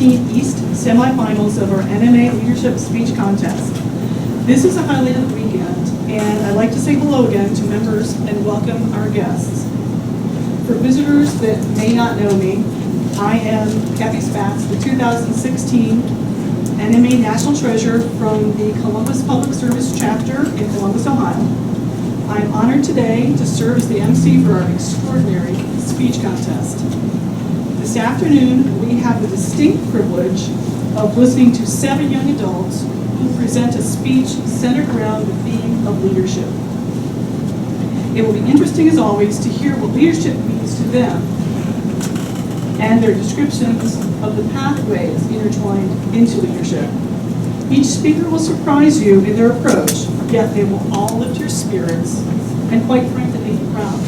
2017 East semifinals of our NMA Leadership Speech Contest. This is a highlight of the weekend, and I'd like to say hello again to members and welcome our guests. For visitors that may not know me, I am Kathy Spatz, the 2016 NMA National Treasurer from the Columbus Public Service Chapter in Columbus, Ohio. I am honored today to serve as the MC for our extraordinary speech contest. This afternoon, we have the distinct privilege of listening to 7 young adults who present a speech centered around the theme of leadership. It will be interesting, as always, to hear what leadership means to them and their descriptions of the pathways intertwined into leadership. Each speaker will surprise you in their approach, yet they will all lift your spirits and, quite frankly, make you proud.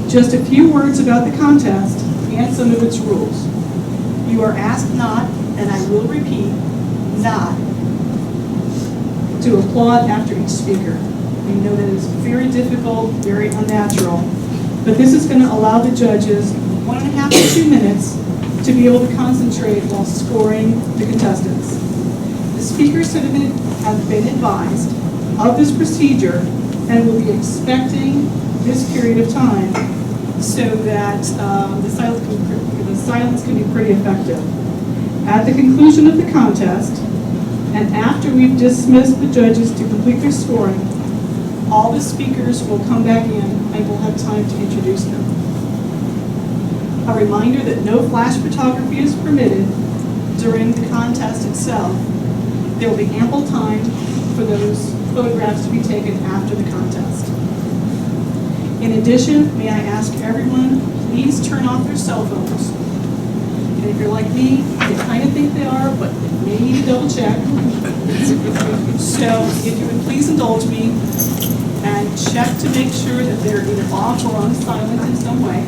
Just a few words about the contest and some of its rules. You are asked not, and I will repeat, not, to applaud after each speaker. We know that it's very difficult, very unnatural, but this is going to allow the judges 1.5 to 2 minutes to be able to concentrate while scoring the contestants. The speakers have been advised of this procedure and will be expecting this period of time so that the silence can be pretty effective. At the conclusion of the contest, and after we've dismissed the judges to complete their scoring, all the speakers will come back in and we'll have time to introduce them. A reminder that no flash photography is permitted during the contest itself. There will be ample time for those photographs to be taken after the contest. In addition, may I ask everyone, please turn off their cell phones. And if you're like me, you kind of think they are, but you may need to double check. So if you would please indulge me and check to make sure that they're either off or on silent in some way.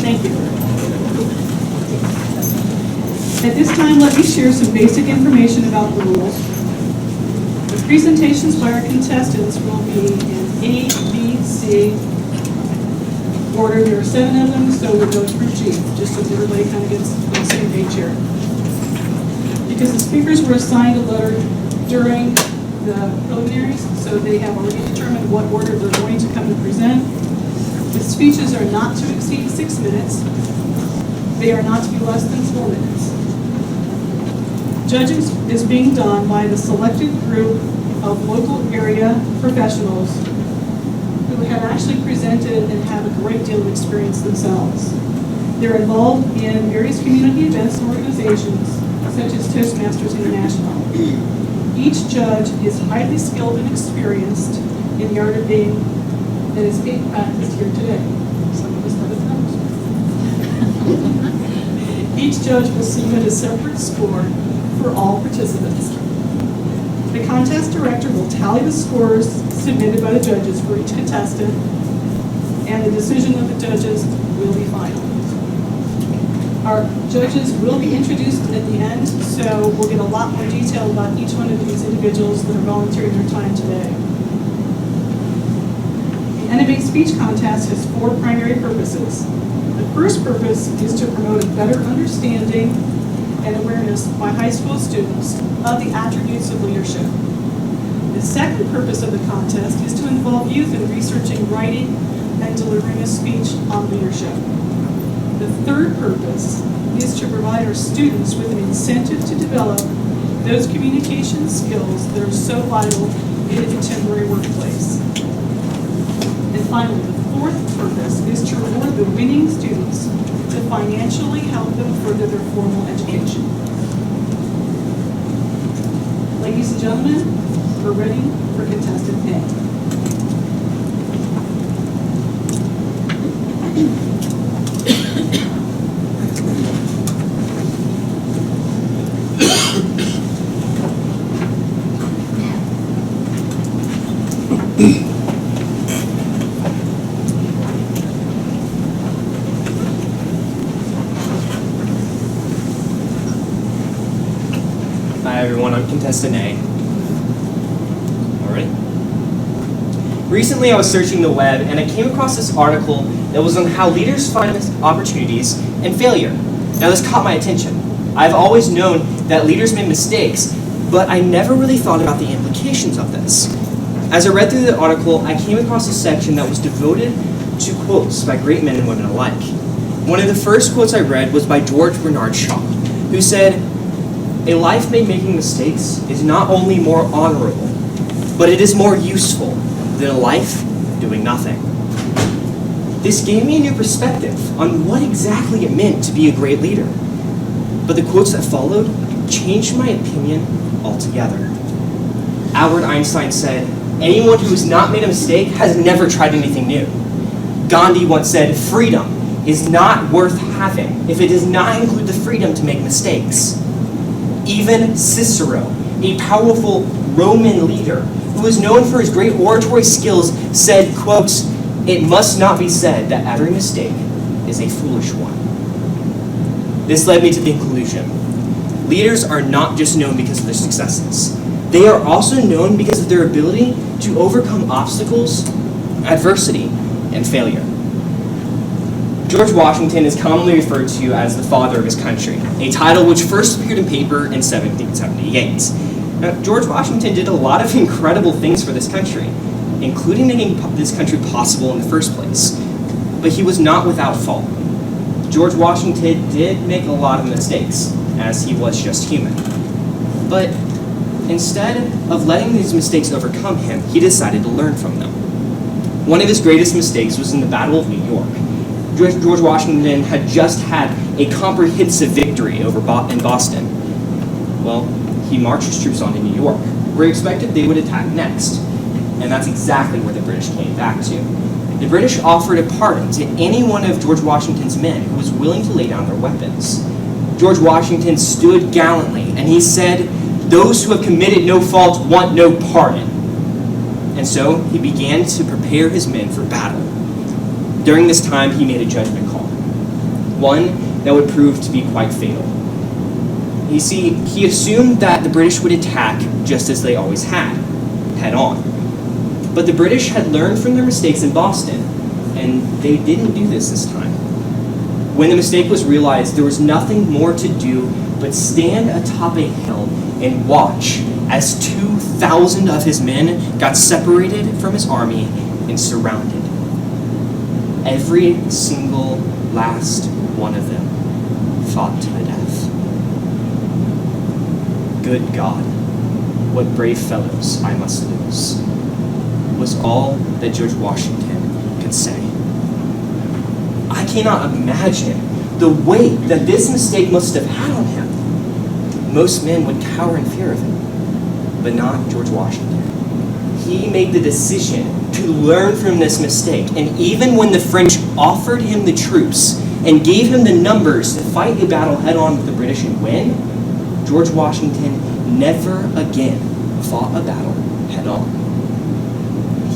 Thank you. At this time, let me share some basic information about the rules. The presentations by our contestants will be in A, B, C order. There are 7 of them, so we'll go through G, just so everybody kind of gets on the same page here. Because the speakers were assigned a letter during the preliminaries, so they have already determined what order they're going to come and present. The speeches are not to exceed 6 minutes. They are not to be less than 4 minutes. Judging is being done by the selected group of local area professionals who have actually presented and have a great deal of experience themselves. They're involved in various community events and organizations, such as Toastmasters International. Each judge is highly skilled and experienced in the art of being, that is being practiced here today. Some of us have it. Each judge will submit a separate score for all participants. The contest director will tally the scores submitted by the judges for each contestant, and the decision of the judges will be final. Our judges will be introduced at the end, so we'll get a lot more detail about each one of these individuals that are volunteering their time today. The NMA Speech Contest has 4 primary purposes. The first purpose is to promote a better understanding and awareness by high school students of the attributes of leadership. The second purpose of the contest is to involve youth in researching, writing, and delivering a speech on leadership. The third purpose is to provide our students with an incentive to develop those communication skills that are so vital in a contemporary workplace. And finally, the fourth purpose is to reward the winning students to financially help them further their formal education. Ladies and gentlemen, we're ready for contestant A. Hi everyone, I'm Contestant A. All right? Recently, I was searching the web and I came across this article that was on how leaders find opportunities and failure. Now, this caught my attention. I've always known that leaders make mistakes, but I never really thought about the implications of this. As I read through the article, I came across a section that was devoted to quotes by great men and women alike. One of the first quotes I read was by George Bernard Shaw, who said, "A life made making mistakes is not only more honorable, but it is more useful than a life doing nothing." This gave me a new perspective on what exactly it meant to be a great leader. But the quotes that followed changed my opinion altogether. Albert Einstein said, "Anyone who has not made a mistake has never tried anything new." Gandhi once said, "Freedom is not worth having if it does not include the freedom to make mistakes." Even Cicero, a powerful Roman leader who was known for his great oratory skills, said, quote, "It must not be said that every mistake is a foolish one." This led me to the conclusion. Leaders are not just known because of their successes. They are also known because of their ability to overcome obstacles, adversity, and failure. George Washington is commonly referred to as the father of his country, a title which first appeared in paper in 1778. Now, George Washington did a lot of incredible things for this country, including making this country possible in the first place. But he was not without fault. George Washington did make a lot of mistakes, as he was just human. But instead of letting these mistakes overcome him, he decided to learn from them. One of his greatest mistakes was in the Battle of New York. George Washington had just had a comprehensive victory in Boston. Well, he marched his troops on to New York, where he expected they would attack next. And that's exactly where the British came back to. The British offered a pardon to any one of George Washington's men who was willing to lay down their weapons. George Washington stood gallantly, and he said, "Those who have committed no fault want no pardon." And so he began to prepare his men for battle. During this time, he made a judgment call, one that would prove to be quite fatal. You see, he assumed that the British would attack just as they always had, head on. But the British had learned from their mistakes in Boston, and they didn't do this time. When the mistake was realized, there was nothing more to do but stand atop a hill and watch as 2,000 of his men got separated from his army and surrounded. Every single last one of them fought to the death. Good God, what brave fellows I must lose, was all that George Washington could say. I cannot imagine the weight that this mistake must have had on him. Most men would cower in fear of him, but not George Washington. He made the decision to learn from this mistake, and even when the French offered him the troops and gave him the numbers to fight a battle head-on with the British and win, George Washington never again fought a battle head-on.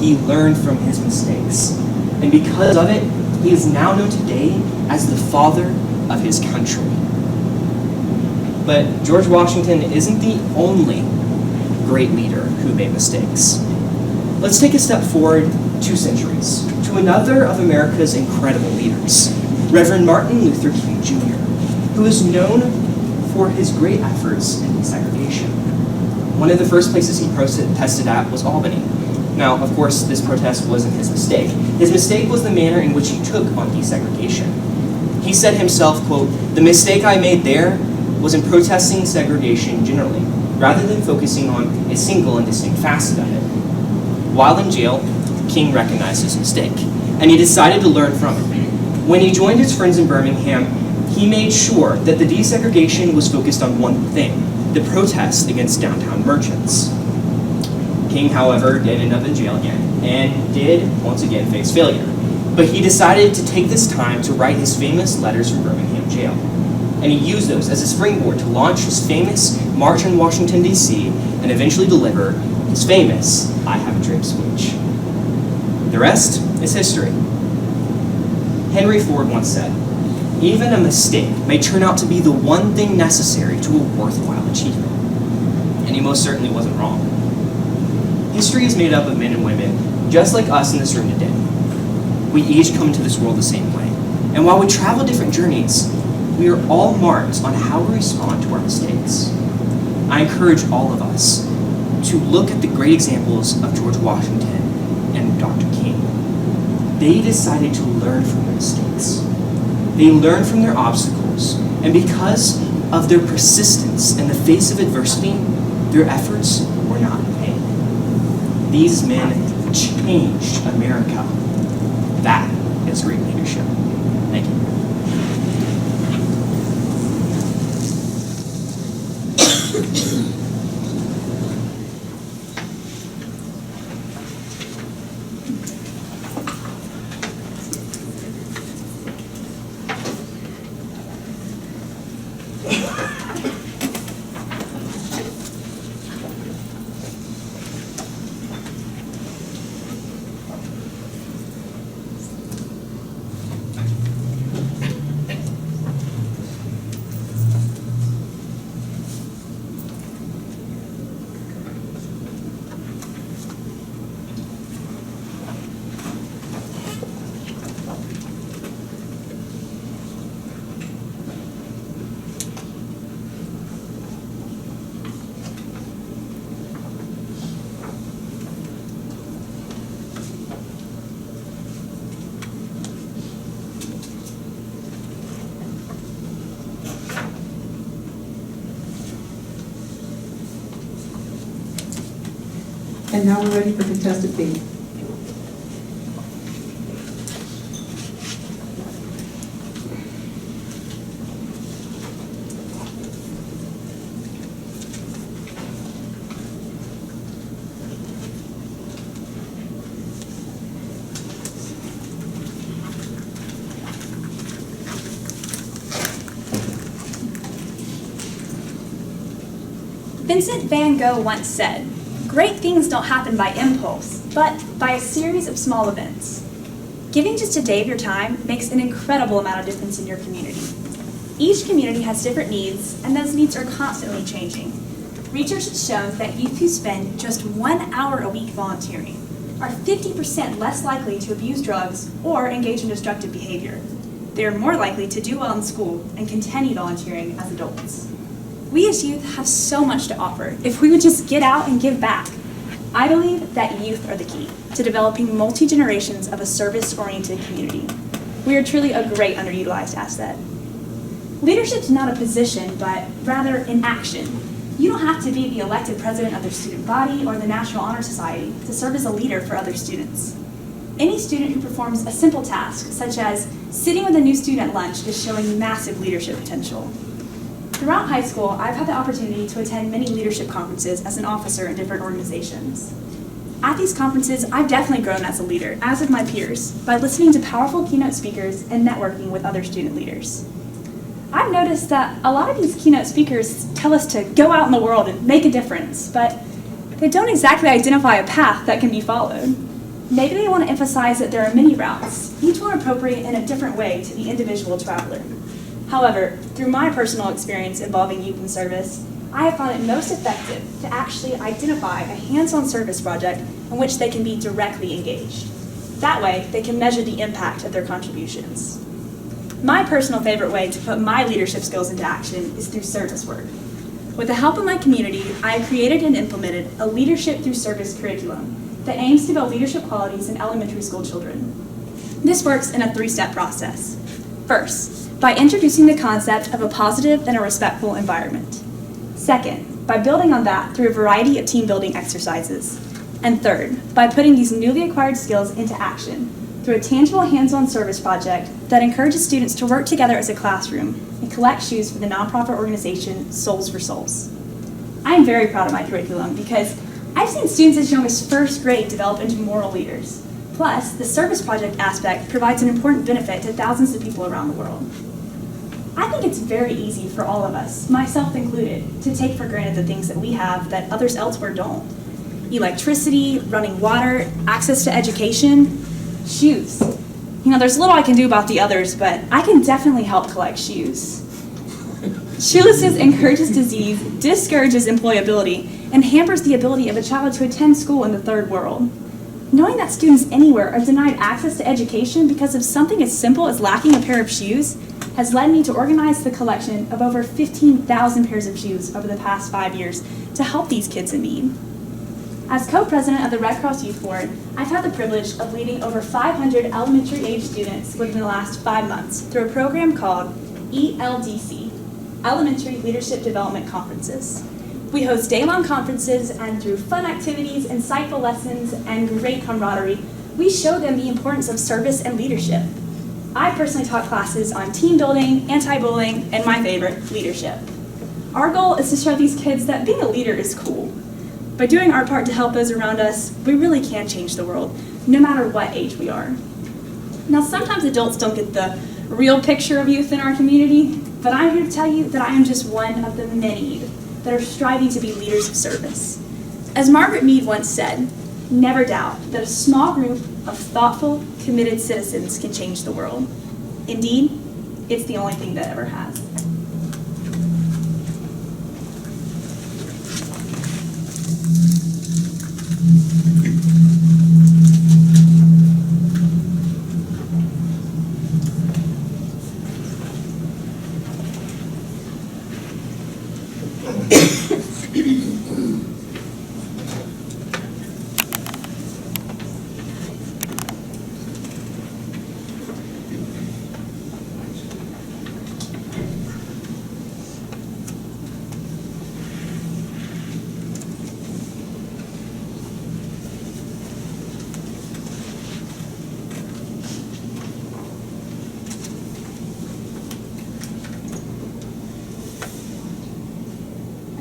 He learned from his mistakes, and because of it, he is now known today as the father of his country. But George Washington isn't the only great leader who made mistakes. Let's take a step forward 2 centuries to another of America's incredible leaders, Reverend Martin Luther King Jr., who is known for his great efforts in desegregation. One of the first places he protested at was Albany. Now, of course, this protest wasn't his mistake. His mistake was the manner in which he took on desegregation. He said himself, quote, "The mistake I made there was in protesting segregation generally, rather than focusing on a single and distinct facet of it." While in jail, King recognized his mistake, and he decided to learn from it. When he joined his friends in Birmingham, he made sure that the desegregation was focused on one thing, the protest against downtown merchants. King, however, did end up in jail again, and did once again face failure. But he decided to take this time to write his famous letters from Birmingham jail. And he used those as a springboard to launch his famous March on Washington, D.C., and eventually deliver his famous "I Have a Dream" speech. The rest is history. Henry Ford once said, "Even a mistake may turn out to be the one thing necessary to a worthwhile achievement." And he most certainly wasn't wrong. History is made up of men and women just like us in this room today. We each come into this world the same way. And while we travel different journeys, we are all marked on how we respond to our mistakes. I encourage all of us to look at the great examples of George Washington and Dr. King. They decided to learn from their mistakes. They learned from their obstacles, and because of their persistence in the face of adversity, their efforts were not in vain. These men changed America. That is great leadership. Thank you. And now we're ready for contestant B. Vincent van Gogh once said, "Great things don't happen by impulse, but by a series of small events." Giving just a day of your time makes an incredible amount of difference in your community. Each community has different needs, and those needs are constantly changing. Research has shown that youth who spend just 1 hour a week volunteering are 50% less likely to abuse drugs or engage in destructive behavior. They are more likely to do well in school and continue volunteering as adults. We as youth have so much to offer if we would just get out and give back. I believe that youth are the key to developing multi-generations of a service-oriented community. We are truly a great underutilized asset. Leadership is not a position, but rather an action. You don't have to be the elected president of their student body or the National Honor Society to serve as a leader for other students. Any student who performs a simple task, such as sitting with a new student at lunch, is showing massive leadership potential. Throughout high school, I've had the opportunity to attend many leadership conferences as an officer in different organizations. At these conferences, I've definitely grown as a leader, as have my peers, by listening to powerful keynote speakers and networking with other student leaders. I've noticed that a lot of these keynote speakers tell us to go out in the world and make a difference, but they don't exactly identify a path that can be followed. Maybe they want to emphasize that there are many routes, each one appropriate in a different way to the individual traveler. However, through my personal experience involving youth in service, I have found it most effective to actually identify a hands-on service project in which they can be directly engaged. That way, they can measure the impact of their contributions. My personal favorite way to put my leadership skills into action is through service work. With the help of my community, I have created and implemented a leadership through service curriculum that aims to build leadership qualities in elementary school children. This works in a 3-step process. First, by introducing the concept of a positive and a respectful environment. Second, by building on that through a variety of team building exercises. And third, by putting these newly acquired skills into action through a tangible hands-on service project that encourages students to work together as a classroom and collect shoes for the nonprofit organization Souls for Souls. I am very proud of my curriculum because I've seen students as young as 1st grade develop into moral leaders. Plus, the service project aspect provides an important benefit to thousands of people around the world. I think it's very easy for all of us, myself included, to take for granted the things that we have that others elsewhere don't. Electricity, running water, access to education, shoes. There's little I can do about the others, but I can definitely help collect shoes. Shoelessness encourages disease, discourages employability, and hampers the ability of a child to attend school in the third world. Knowing that students anywhere are denied access to education because of something as simple as lacking a pair of shoes has led me to organize the collection of over 15,000 pairs of shoes over the past 5 years to help these kids in need. As co-president of the Red Cross Youth Board, I've had the privilege of leading over 500 elementary-age students within the last 5 months through a program called ELDC, Elementary Leadership Development Conferences. We host day-long conferences, and through fun activities, insightful lessons, and great camaraderie, we show them the importance of service and leadership. I personally taught classes on team building, anti-bullying, and my favorite, leadership. Our goal is to show these kids that being a leader is cool. By doing our part to help those around us, we really can change the world, no matter what age we are. Now, sometimes adults don't get the real picture of youth in our community, but I'm here to tell you that I am just one of the many that are striving to be leaders of service. As Margaret Mead once said, never doubt that a small group of thoughtful, committed citizens can change the world. Indeed, it's the only thing that ever has.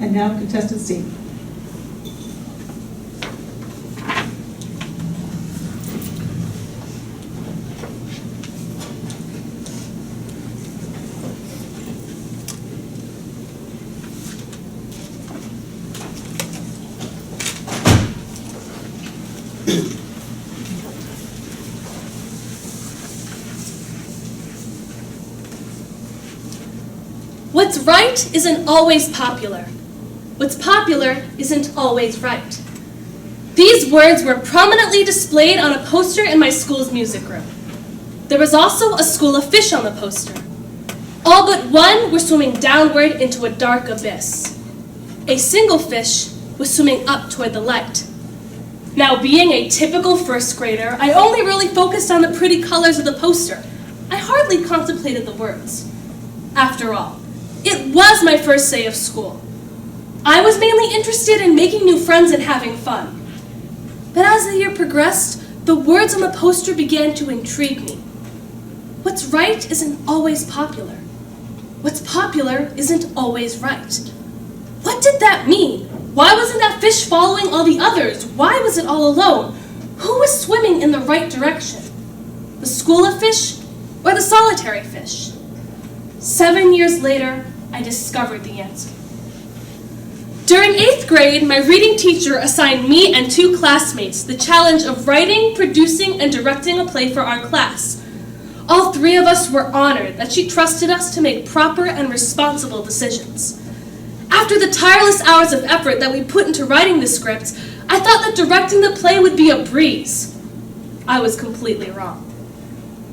And now contestant C. What's right isn't always popular. What's popular isn't always right. These words were prominently displayed on a poster in my school's music room. There was also a school of fish on the poster. All but one were swimming downward into a dark abyss. A single fish was swimming up toward the light. Now, being a typical first grader, I only really focused on the pretty colors of the poster. I hardly contemplated the words. After all, it was my first day of school. I was mainly interested in making new friends and having fun. But as the year progressed, the words on the poster began to intrigue me. What's right isn't always popular. What's popular isn't always right. What did that mean? Why wasn't that fish following all the others? Why was it all alone? Who was swimming in the right direction? The school of fish or the solitary fish? 7 years later, I discovered the answer. During 8th grade, my reading teacher assigned me and 2 classmates the challenge of writing, producing, and directing a play for our class. All 3 of us were honored that she trusted us to make proper and responsible decisions. After the tireless hours of effort that we put into writing the script, I thought that directing the play would be a breeze. I was completely wrong.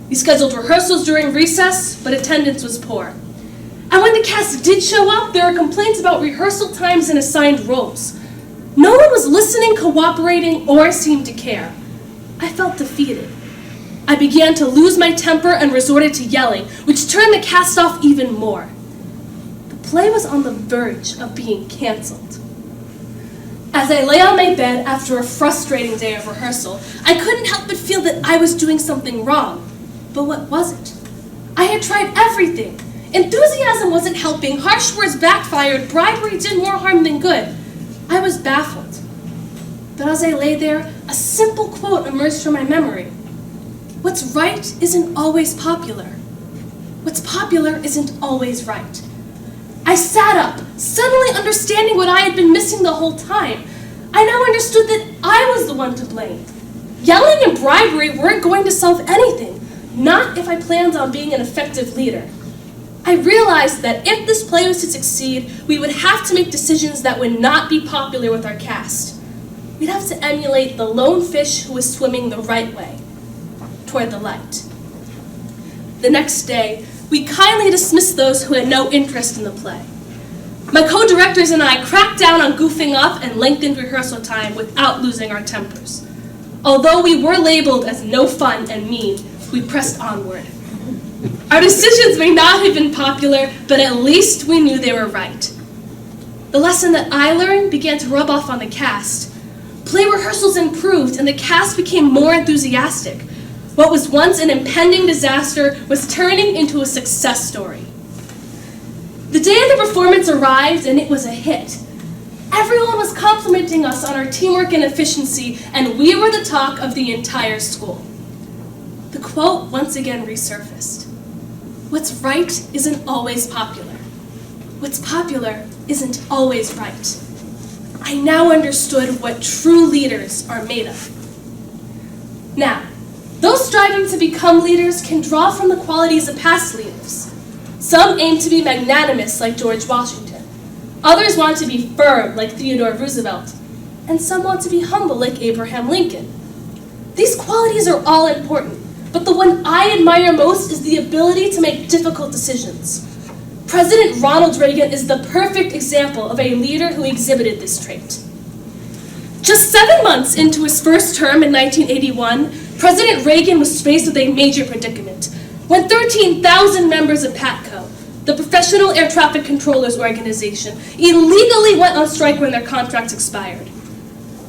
We scheduled rehearsals during recess, but attendance was poor. And when the cast did show up, there were complaints about rehearsal times and assigned roles. No one was listening, cooperating, or seemed to care. I felt defeated. I began to lose my temper and resorted to yelling, which turned the cast off even more. The play was on the verge of being canceled. As I lay on my bed after a frustrating day of rehearsal, I couldn't help but feel that I was doing something wrong. But what was it? I had tried everything. Enthusiasm wasn't helping, harsh words backfired, bribery did more harm than good. I was baffled. But as I lay there, a simple quote emerged from my memory. What's right isn't always popular. What's popular isn't always right. I sat up, suddenly understanding what I had been missing the whole time. I now understood that I was the one to blame. Yelling and bribery weren't going to solve anything, not if I planned on being an effective leader. I realized that if this play was to succeed, we would have to make decisions that would not be popular with our cast. we'd have to emulate the lone fish who was swimming the right way, toward the light. The next day, we kindly dismissed those who had no interest in the play. My co-directors and I cracked down on goofing up and lengthened rehearsal time without losing our tempers. Although we were labeled as no fun and mean, we pressed onward. Our decisions may not have been popular, but at least we knew they were right. The lesson that I learned began to rub off on the cast. Play rehearsals improved and the cast became more enthusiastic. What was once an impending disaster was turning into a success story. The day of the performance arrived and it was a hit. Everyone was complimenting us on our teamwork and efficiency, and we were the talk of the entire school. The quote once again resurfaced. What's right isn't always popular. What's popular isn't always right. I now understood what true leaders are made of. Now, those striving to become leaders can draw from the qualities of past leaders. Some aim to be magnanimous like George Washington. Others want to be firm like Theodore Roosevelt. And some want to be humble like Abraham Lincoln. These qualities are all important, but the one I admire most is the ability to make difficult decisions. President Ronald Reagan is the perfect example of a leader who exhibited this trait. Just 7 months into his first term in 1981, President Reagan was faced with a major predicament when 13,000 members of PATCO, the Professional Air Traffic Controllers Organization, illegally went on strike when their contracts expired.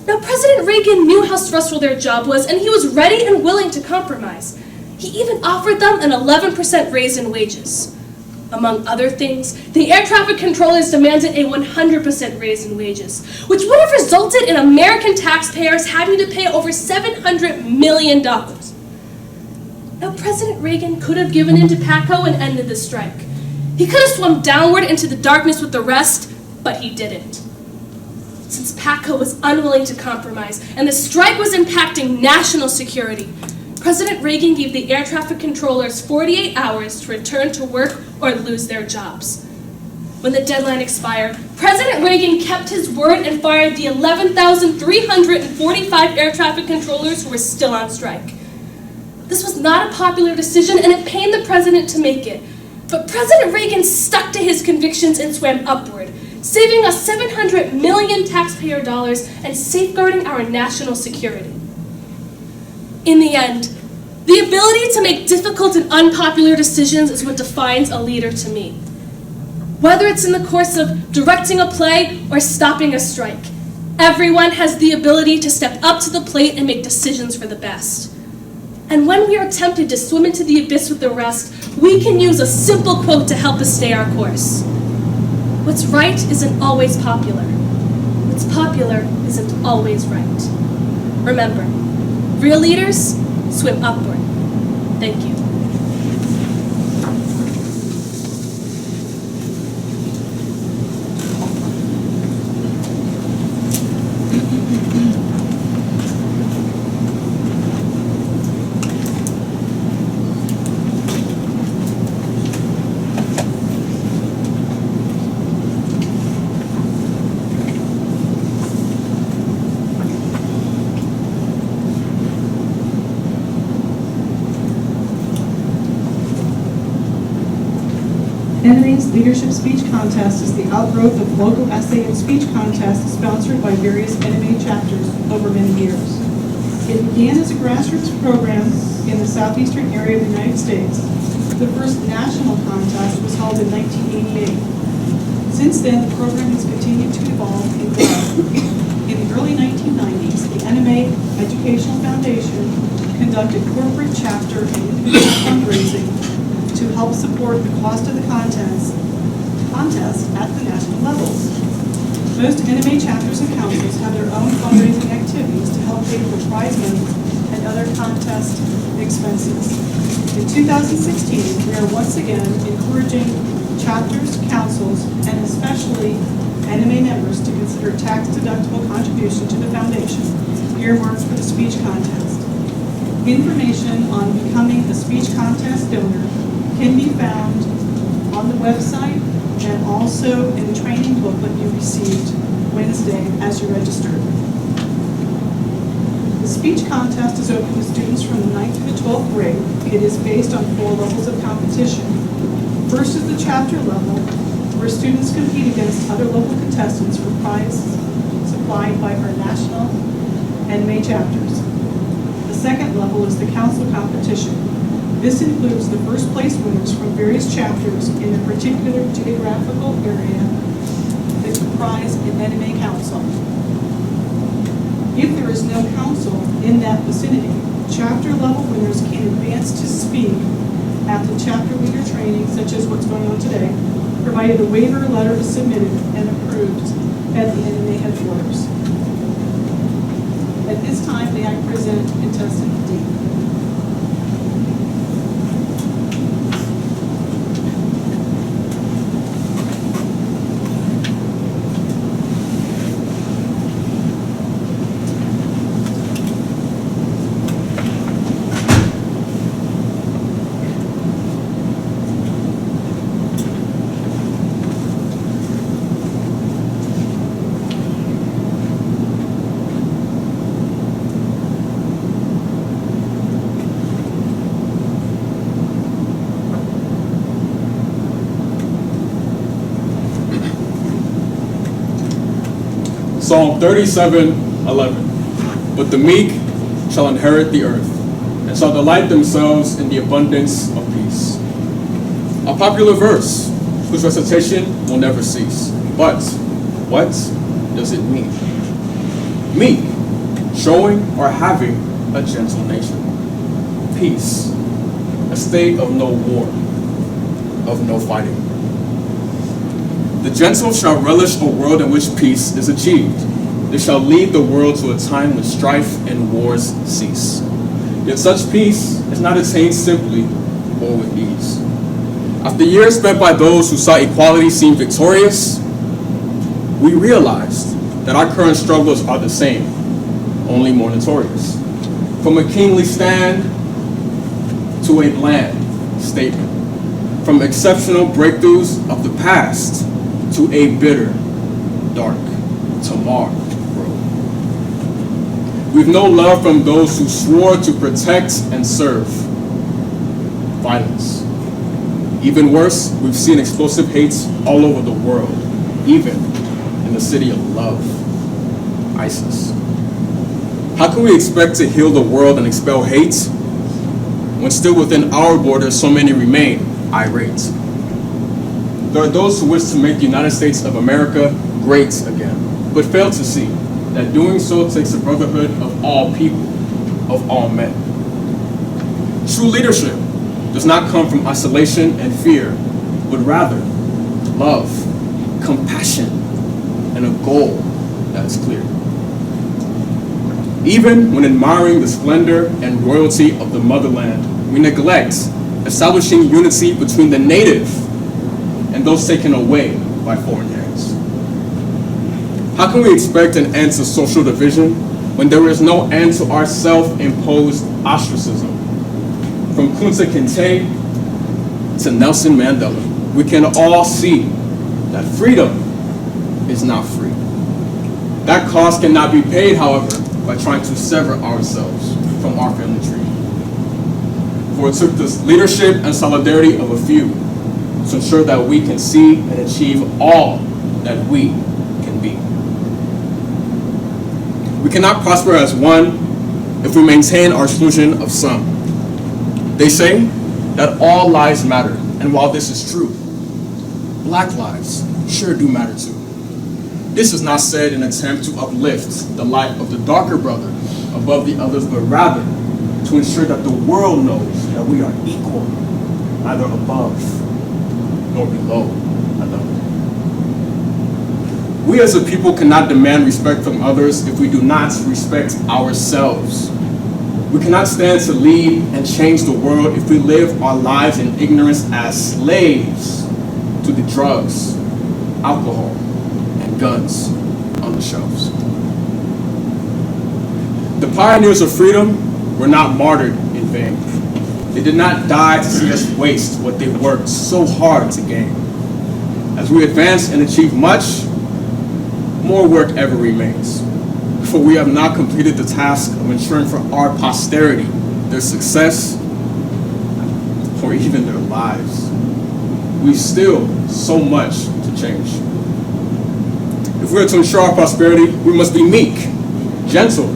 Now, President Reagan knew how stressful their job was, and he was ready and willing to compromise. He even offered them an 11% raise in wages. Among other things, the air traffic controllers demanded a 100% raise in wages, which would have resulted in American taxpayers having to pay over $700 million. Now, President Reagan could have given in to PATCO and ended the strike. He could have swum downward into the darkness with the rest, but he didn't. Since PATCO was unwilling to compromise and the strike was impacting national security, President Reagan gave the air traffic controllers 48 hours to return to work or lose their jobs. When the deadline expired, President Reagan kept his word and fired the 11,345 air traffic controllers who were still on strike. This was not a popular decision, and it pained the president to make it. But President Reagan stuck to his convictions and swam upward, saving us $700 million taxpayer dollars and safeguarding our national security. In the end, the ability to make difficult and unpopular decisions is what defines a leader to me. Whether it's in the course of directing a play or stopping a strike, everyone has the ability to step up to the plate and make decisions for the best. And when we are tempted to swim into the abyss with the rest, we can use a simple quote to help us stay our course. What's right isn't always popular. What's popular isn't always right. Remember, real leaders swim upward. Thank you. NMA's Leadership Speech Contest is the outgrowth of local essay and speech contests sponsored by various NMA chapters over many years. It began as a grassroots program in the southeastern area of the United States. The first national contest was held in 1988. Since then, the program has continued to evolve and grow. In the early 1990s, the NMA Educational Foundation conducted corporate chapter and individual fundraising to help support the cost of the contest at the national level. Most NMA chapters and councils have their own fundraising activities to help pay for prize money and other contest expenses. In 2016, we are once again encouraging chapters, councils, and especially NMA members to consider tax-deductible contribution to the foundation earmarked for the speech contest. Information on becoming a speech contest donor can be found on the website and also in the training booklet you received Wednesday as you registered. The speech contest is open to students from the 9th to the 12th grade. It is based on 4 levels of competition. First is the chapter level, where students compete against other local contestants for prizes supplied by our national NMA Chapters. The second level is the council competition. This includes the first place winners from various chapters in a particular geographical area that comprise an NMA council. If there is no council in that vicinity, chapter level winners can advance to speak at the chapter leader training, such as what's going on today, provided a waiver letter is submitted and approved at the NMA headquarters. At this time, may I present Contestant D. Psalm 37:11. But the meek shall inherit the earth, and shall delight themselves in the abundance of peace. A popular verse, whose recitation will never cease. But what does it mean? Meek, showing or having a gentle nature. Peace, a state of no war, of no fighting. The gentle shall relish a world in which peace is achieved. They shall lead the world to a time when strife and wars cease. Yet such peace is not attained simply or with ease. After years spent by those who saw equality seem victorious, we realized that our current struggles are the same, only more notorious. From a kingly stand to a bland statement. From exceptional breakthroughs of the past to a bitter, dark tomorrow road. We've no love from those who swore to protect and serve. Violence. Even worse, we've seen explosive hates all over the world, even in the city of love, ISIS. How can we expect to heal the world and expel hate when still within our borders so many remain irate? There are those who wish to make the United States of America great again, but fail to see that doing so takes the brotherhood of all people, of all men. True leadership does not come from isolation and fear, but rather love, compassion, and a goal that is clear. Even when admiring the splendor and royalty of the motherland, we neglect establishing unity between the native and those taken away by foreign hands. How can we expect an end to social division when there is no end to our self-imposed ostracism? From Kunta Kinte to Nelson Mandela, we can all see that freedom is not free. That cost cannot be paid, however, by trying to sever ourselves from our family tree. For it took the leadership and solidarity of a few to ensure that we can see and achieve all that we can be. We cannot prosper as one if we maintain our exclusion of some. They say that all lives matter, and while this is true, Black lives sure do matter too. This is not said in an attempt to uplift the light of the darker brother above the others, but rather to ensure that the world knows that we are equal, neither above nor below another. We as a people cannot demand respect from others if we do not respect ourselves. We cannot stand to lead and change the world if we live our lives in ignorance as slaves to the drugs, alcohol, and guns on the shelves. The pioneers of freedom were not martyred in vain. They did not die to see us waste what they worked so hard to gain. As we advance and achieve much, more work ever remains. for we have not completed the task of ensuring for our posterity their success or even their lives. We still so much to change. If we are to ensure our prosperity, we must be meek, gentle,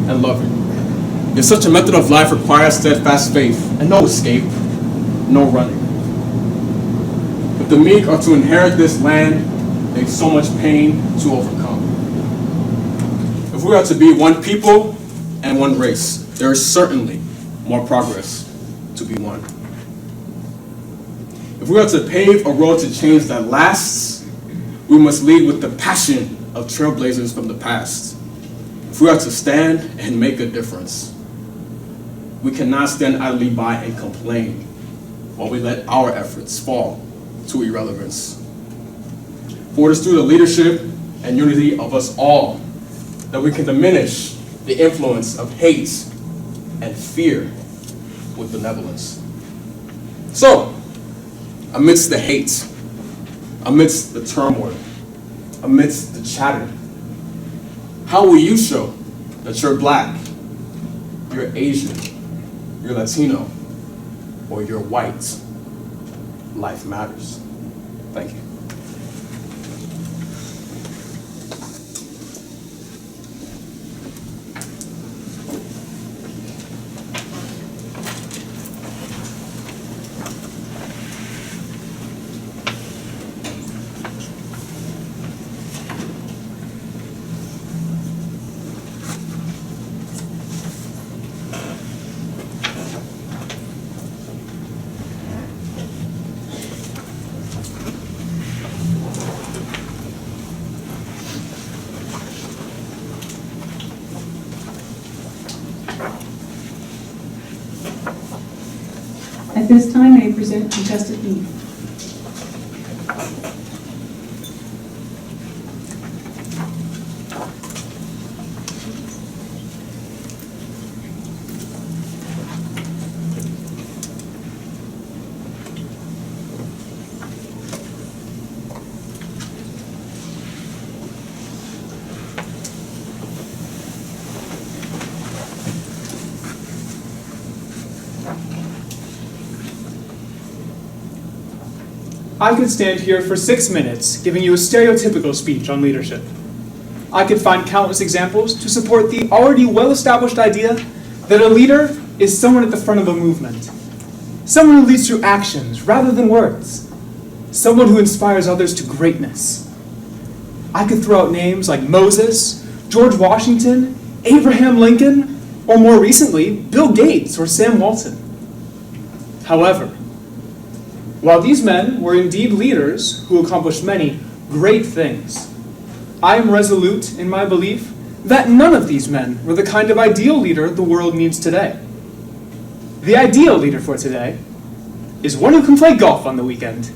and loving. If such a method of life requires steadfast faith and no escape, no running. If the meek are to inherit this land, there's so much pain to overcome. If we are to be one people and one race, there is certainly more progress to be won. If we are to pave a road to change that lasts, we must lead with the passion of trailblazers from the past. If we are to stand and make a difference, we cannot stand idly by and complain while we let our efforts fall to irrelevance. For it is through the leadership and unity of us all that we can diminish the influence of hate and fear with benevolence. So, amidst the hate, amidst the turmoil, amidst the chatter, how will you show that you're Black, you're Asian, you're Latino, or you're white? Life matters. Thank you. At this time, I present Contestant E. I could stand here for 6 minutes giving you a stereotypical speech on leadership. I could find countless examples to support the already well-established idea that a leader is someone at the front of a movement, someone who leads through actions rather than words, someone who inspires others to greatness. I could throw out names like Moses, George Washington, Abraham Lincoln, or more recently, Bill Gates or Sam Walton. However, while these men were indeed leaders who accomplished many great things, I am resolute in my belief that none of these men were the kind of ideal leader the world needs today. The ideal leader for today is one who can play golf on the weekend.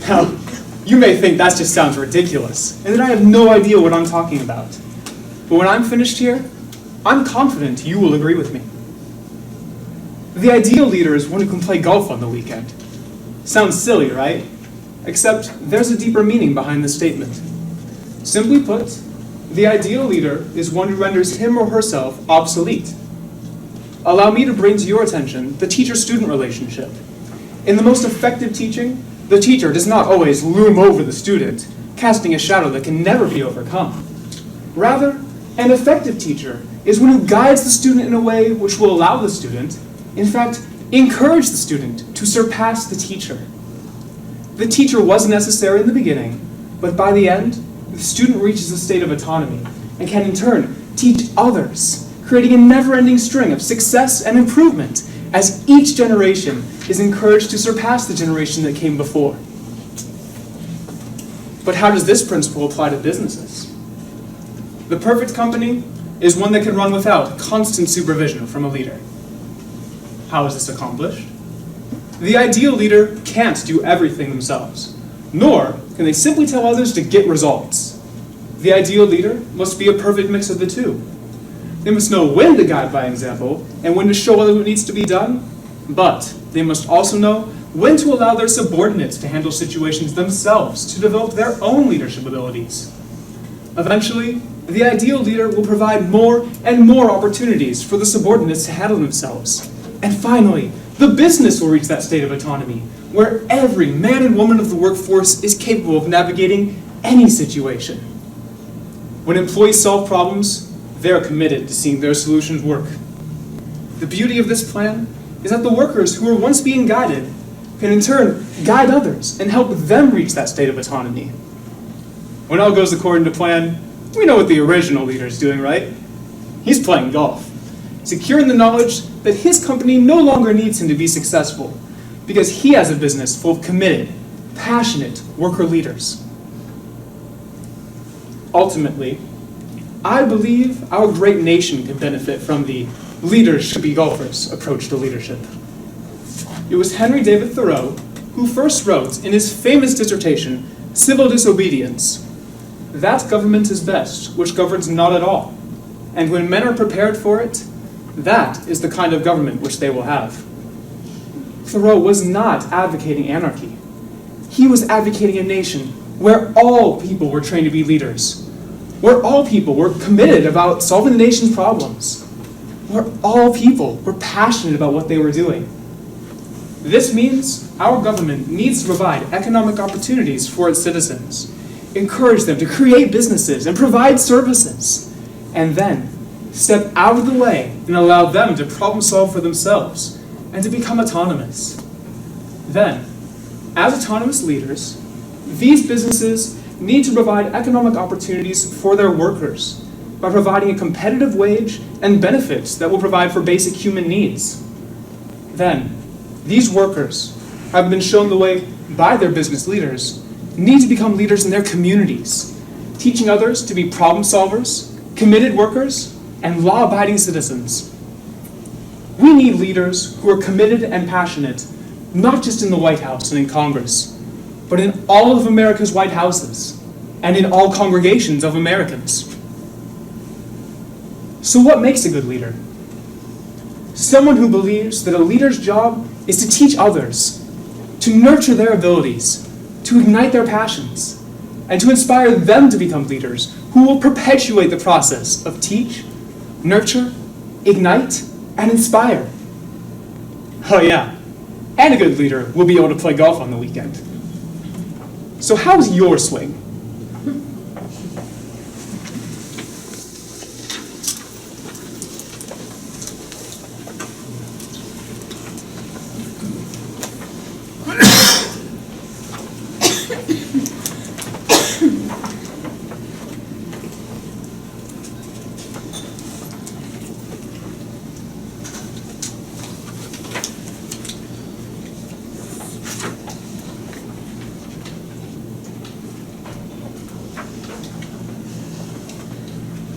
Now, you may think that just sounds ridiculous, and that I have no idea what I'm talking about. But when I'm finished here, I'm confident you will agree with me. The ideal leader is one who can play golf on the weekend. Sounds silly, right? Except there's a deeper meaning behind this statement. Simply put, the ideal leader is one who renders him or herself obsolete. Allow me to bring to your attention the teacher-student relationship. In the most effective teaching, the teacher does not always loom over the student, casting a shadow that can never be overcome. Rather, an effective teacher is one who guides the student in a way which will allow the student, in fact, encourage the student to surpass the teacher. The teacher was necessary in the beginning, but by the end, the student reaches a state of autonomy and can in turn teach others, creating a never-ending string of success and improvement as each generation is encouraged to surpass the generation that came before. But how does this principle apply to businesses? The perfect company is one that can run without constant supervision from a leader. How is this accomplished? The ideal leader can't do everything themselves, nor can they simply tell others to get results. The ideal leader must be a perfect mix of the two. They must know when to guide by example and when to show others what needs to be done, but they must also know when to allow their subordinates to handle situations themselves to develop their own leadership abilities. Eventually, The ideal leader will provide more and more opportunities for the subordinates to handle themselves. And finally, the business will reach that state of autonomy, where every man and woman of the workforce is capable of navigating any situation. When employees solve problems, they're committed to seeing their solutions work. The beauty of this plan is that the workers who were once being guided can in turn guide others and help them reach that state of autonomy. When all goes according to plan, we know what the original leader is doing, right? He's playing golf, securing the knowledge that his company no longer needs him to be successful because he has a business full of committed, passionate worker leaders. Ultimately, I believe our great nation could benefit from the leaders should be golfers approach to leadership. It was Henry David Thoreau who first wrote in his famous dissertation, Civil Disobedience, that government is best which governs not at all, and when men are prepared for it, that is the kind of government which they will have. Thoreau was not advocating anarchy. He was advocating a nation where all people were trained to be leaders, where all people were committed about solving the nation's problems, where all people were passionate about what they were doing. This means our government needs to provide economic opportunities for its citizens, encourage them to create businesses and provide services, and then step out of the way and allow them to problem solve for themselves and to become autonomous. Then, as autonomous leaders, these businesses need to provide economic opportunities for their workers by providing a competitive wage and benefits that will provide for basic human needs. Then, these workers have been shown the way by their business leaders, need to become leaders in their communities, teaching others to be problem solvers, committed workers, and law-abiding citizens. We need leaders who are committed and passionate, not just in the White House and in Congress, but in all of America's White Houses and in all congregations of Americans. So what makes a good leader? Someone who believes that a leader's job is to teach others, to nurture their abilities, to ignite their passions, and to inspire them to become leaders who will perpetuate the process of teach, nurture, ignite, and inspire. Oh yeah, and a good leader will be able to play golf on the weekend. So how's your swing?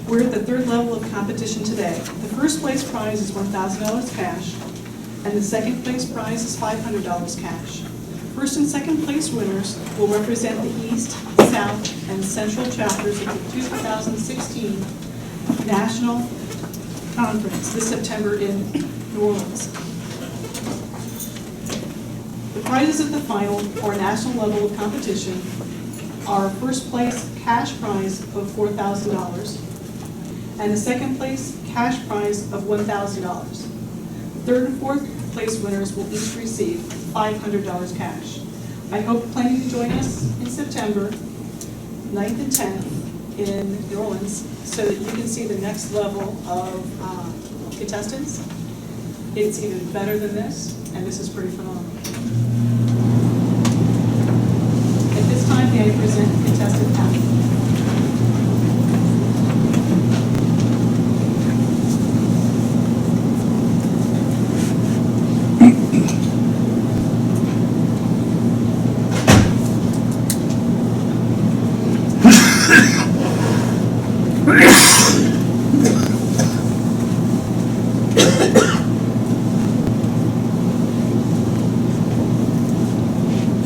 We're at the third level of competition today. The first place prize is $1,000 cash, and the second place prize is $500 cash. First and second place winners will represent the East, South, and Central chapters of the 2016 National Conference this September in New Orleans. The prizes at the final or national level of competition are first place cash prize of $4,000, and the second place cash prize of $1,000. Third and fourth place winners will each receive $500 cash. I hope you're planning to join us in September 9th and 10th in New Orleans so that you can see the next level of contestants. It's even better than this, and this is pretty phenomenal. At this time, may I present contestant Patty.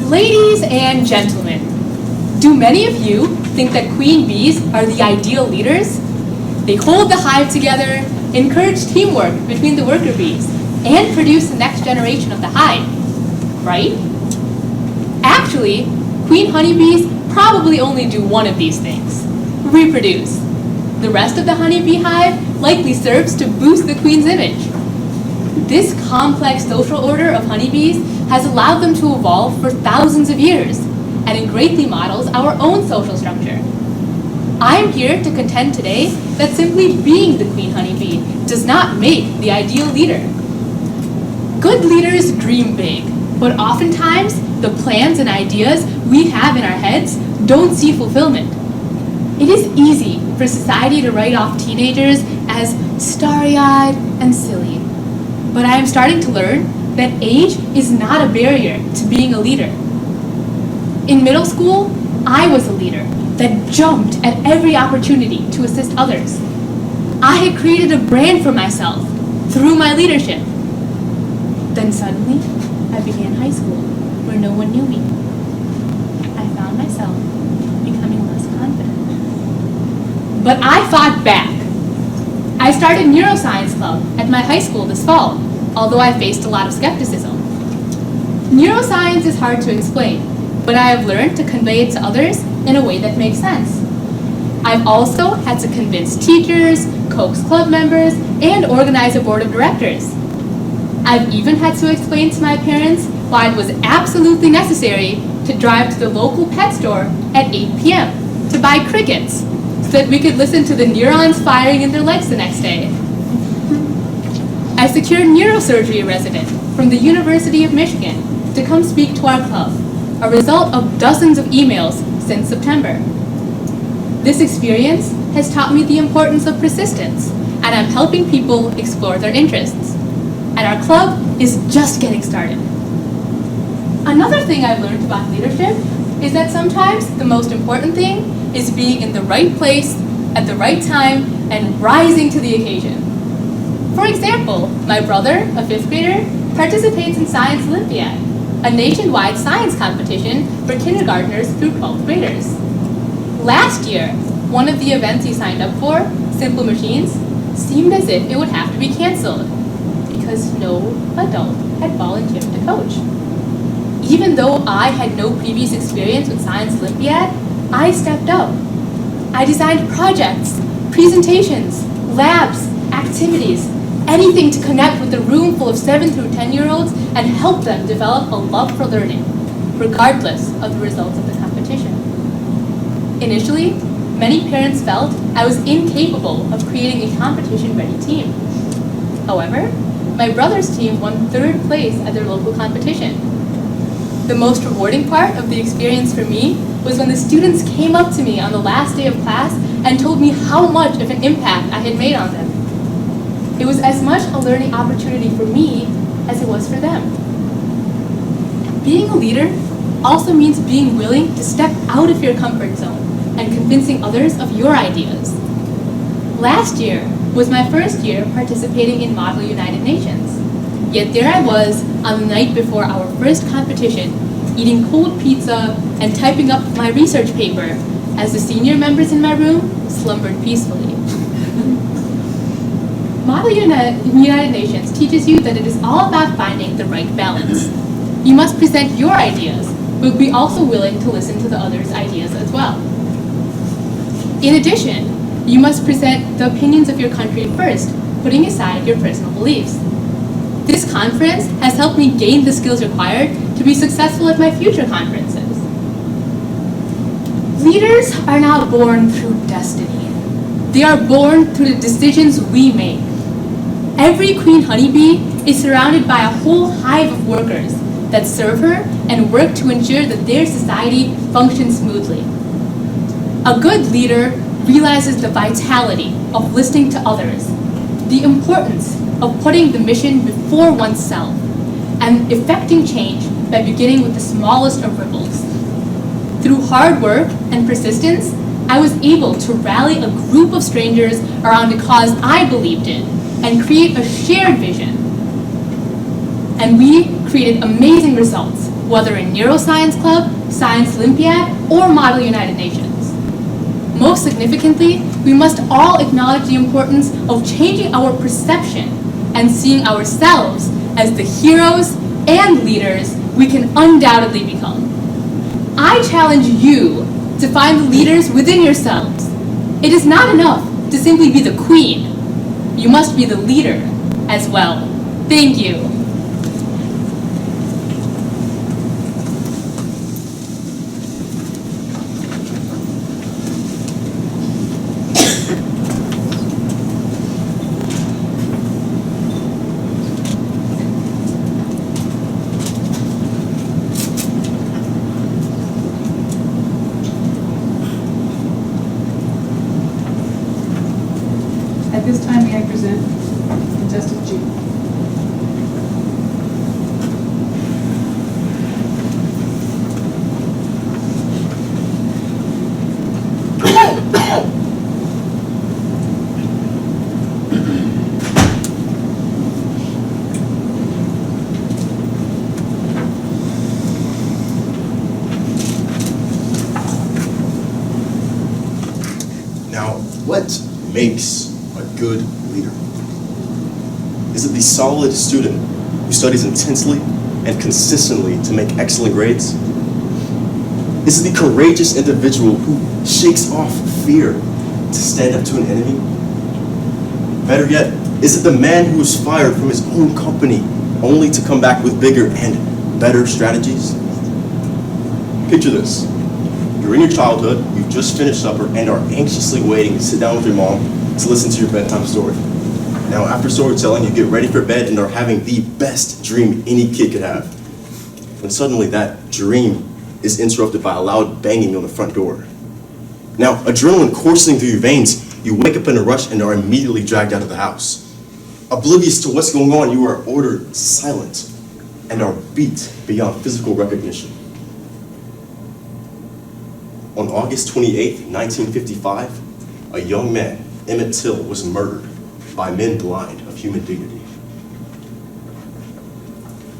Ladies and gentlemen, do many of you think that queen bees are the ideal leaders? They hold the hive together, encourage teamwork between the worker bees, and produce the next generation of the hive, right? Actually, queen honeybees probably only do one of these things, reproduce. The rest of the honeybee hive likely serves to boost the queen's image. This complex social order of honeybees has allowed them to evolve for thousands of years, and it greatly models our own social structure. I am here to contend today that simply being the queen honeybee does not make the ideal leader. Good leaders dream big, but oftentimes the plans and ideas we have in our heads don't see fulfillment. It is easy for society to write off teenagers as starry-eyed and silly, but I am starting to learn that age is not a barrier to being a leader. In middle school, I was a leader that jumped at every opportunity to assist others. I had created a brand for myself through my leadership. Then suddenly, I began high school where no one knew me. I found myself becoming less confident. But I fought back. I started Neuroscience Club at my high school this fall, although I faced a lot of skepticism. Neuroscience is hard to explain, but I have learned to convey it to others in a way that makes sense. I've also had to convince teachers, coax club members, and organize a board of directors. I've even had to explain to my parents why it was absolutely necessary to drive to the local pet store at 8 p.m. to buy crickets so that we could listen to the neurons firing in their legs the next day. I secured neurosurgery resident from the University of Michigan to come speak to our club, a result of dozens of emails since September. This experience has taught me the importance of persistence, and I'm helping people explore their interests. And our club is just getting started. Another thing I've learned about leadership is that sometimes the most important thing is being in the right place at the right time and rising to the occasion. For example, my brother, a 5th grader, participates in Science Olympiad, a nationwide science competition for kindergartners through 12th graders. Last year, one of the events he signed up for, Simple Machines, seemed as if it would have to be canceled because no adult had volunteered to coach. Even though I had no previous experience with Science Olympiad, I stepped up. I designed projects, presentations, labs, activities, anything to connect with a room full of 7 through 10-year-olds and help them develop a love for learning, regardless of the results of the competition. Initially, many parents felt I was incapable of creating a competition-ready team. However, my brother's team won 3rd place at their local competition. The most rewarding part of the experience for me was when the students came up to me on the last day of class and told me how much of an impact I had made on them. It was as much a learning opportunity for me as it was for them. Being a leader also means being willing to step out of your comfort zone and convincing others of your ideas. Last year was my first year participating in Model United Nations. Yet there I was on the night before our first competition, eating cold pizza and typing up my research paper as the senior members in my room slumbered peacefully. Model United Nations teaches you that it is all about finding the right balance. You must present your ideas, but be also willing to listen to the others' ideas as well. In addition, you must present the opinions of your country first, putting aside your personal beliefs. This conference has helped me gain the skills required to be successful at my future conferences. Leaders are not born through destiny. They are born through the decisions we make. Every queen honeybee is surrounded by a whole hive of workers that serve her and work to ensure that their society functions smoothly. A good leader realizes the vitality of listening to others, the importance of putting the mission before oneself, and effecting change by beginning with the smallest of ripples. Through hard work and persistence, I was able to rally a group of strangers around a cause I believed in and create a shared vision. And we created amazing results, whether in Neuroscience Club, Science Olympiad, or Model United Nations. Most significantly, we must all acknowledge the importance of changing our perception and seeing ourselves as the heroes and leaders we can undoubtedly become. I challenge you to find the leaders within yourselves. It is not enough to simply be the queen. You must be the leader as well. Thank you. At this time, may I present Contestant G. Now, what makes a good leader? Is it the solid student who studies intensely and consistently to make excellent grades? Is it the courageous individual who shakes off fear to stand up to an enemy? Better yet, is it the man who is fired from his own company only to come back with bigger and better strategies? Picture this. You're in your childhood, you've just finished supper, and are anxiously waiting to sit down with your mom to listen to your bedtime story. Now, after storytelling, you get ready for bed and are having the best dream any kid could have. When suddenly that dream is interrupted by a loud banging on the front door. Now, adrenaline coursing through your veins, you wake up in a rush and are immediately dragged out of the house. Oblivious to what's going on, you are ordered silent and are beat beyond physical recognition. On August 28, 1955, a young man, Emmett Till, was murdered by men blind of human dignity.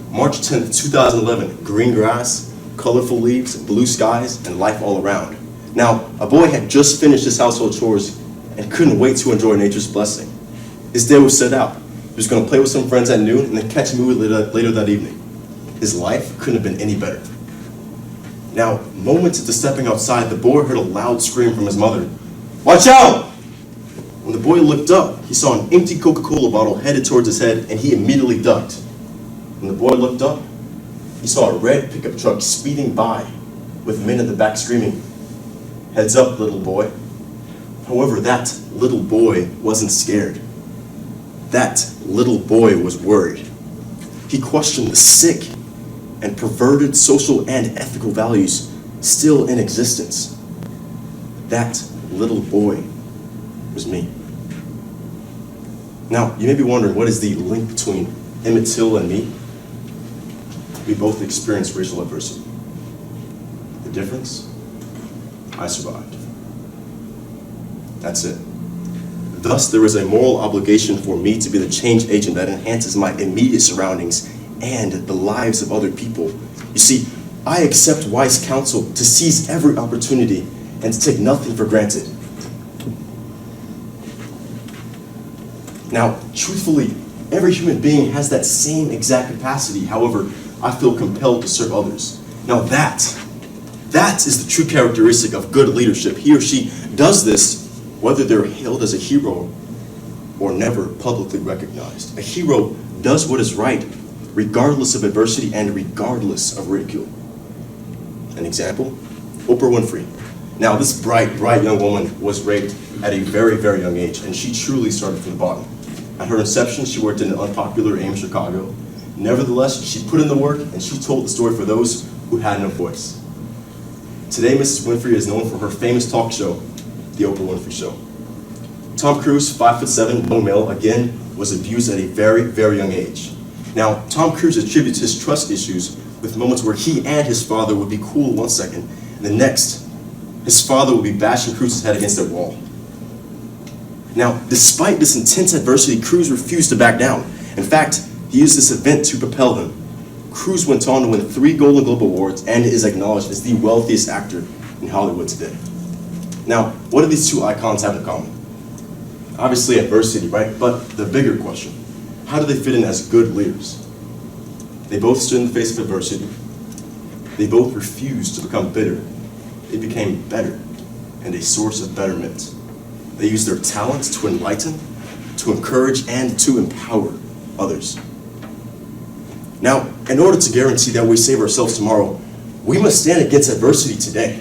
March 10, 2011, green grass, colorful leaves, blue skies, and life all around. Now, a boy had just finished his household chores and couldn't wait to enjoy nature's blessing. His day was set out. He was going to play with some friends at noon and then catch a movie later that evening. His life couldn't have been any better. Now, moments into stepping outside, the boy heard a loud scream from his mother. "Watch out!" When the boy looked up, he saw an empty Coca-Cola bottle headed towards his head, and he immediately ducked. When the boy looked up, he saw a red pickup truck speeding by with men in the back screaming, "Heads up, little boy." However, that little boy wasn't scared. That little boy was worried. He questioned the sick and perverted social and ethical values still in existence. That little boy was me. Now, you may be wondering, what is the link between Emmett Till and me? We both experienced racial adversity. The difference? I survived. That's it. Thus, there is a moral obligation for me to be the change agent that enhances my immediate surroundings and the lives of other people. You see, I accept wise counsel to seize every opportunity and to take nothing for granted. Now, truthfully, every human being has that same exact capacity. However, I feel compelled to serve others. Now that is the true characteristic of good leadership. He or she does this whether they're hailed as a hero or never publicly recognized. A hero does what is right, regardless of adversity and regardless of ridicule. An example, Oprah Winfrey. Now, this bright young woman was raped at a very, very young age, and she truly started from the bottom. At her inception, she worked in an unpopular AIM Chicago. Nevertheless, she put in the work, and she told the story for those who had no voice. Today, Mrs. Winfrey is known for her famous talk show, The Oprah Winfrey Show. Tom Cruise, 5'7", young male, again, was abused at a very, very young age. Now, Tom Cruise attributes his trust issues with moments where he and his father would be cool one second, and the next, his father would be bashing Cruise's head against a wall. Now, despite this intense adversity, Cruise refused to back down. In fact, he used this event to propel him. Cruise went on to win 3 Golden Globe Awards and is acknowledged as the wealthiest actor in Hollywood today. Now, what do these two icons have in common? Obviously adversity, right? But the bigger question, how do they fit in as good leaders? They both stood in the face of adversity. They both refused to become bitter. They became better and a source of betterment. They use their talents to enlighten, to encourage, and to empower others. Now, in order to guarantee that we save ourselves tomorrow, we must stand against adversity today.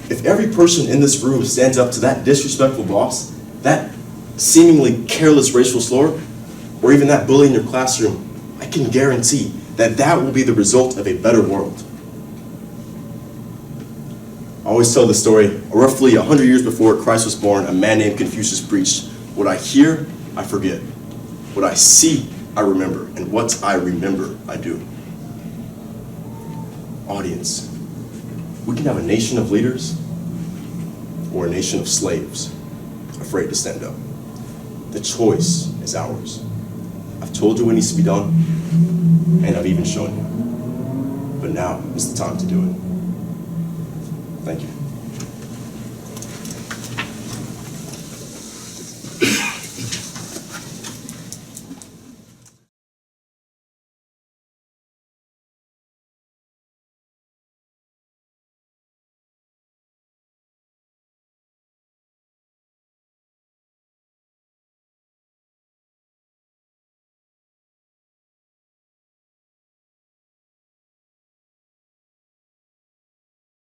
If every person in this room stands up to that disrespectful boss, that seemingly careless racial slur, or even that bully in your classroom, I can guarantee that that will be the result of a better world. I always tell the story, roughly 100 years before Christ was born, a man named Confucius preached, "What I hear, I forget. What I see, I remember. And what I remember, I do." Audience, we can have a nation of leaders or a nation of slaves afraid to stand up. The choice is ours. I've told you what needs to be done, and I've even shown you. But now is the time to do it. Thank you.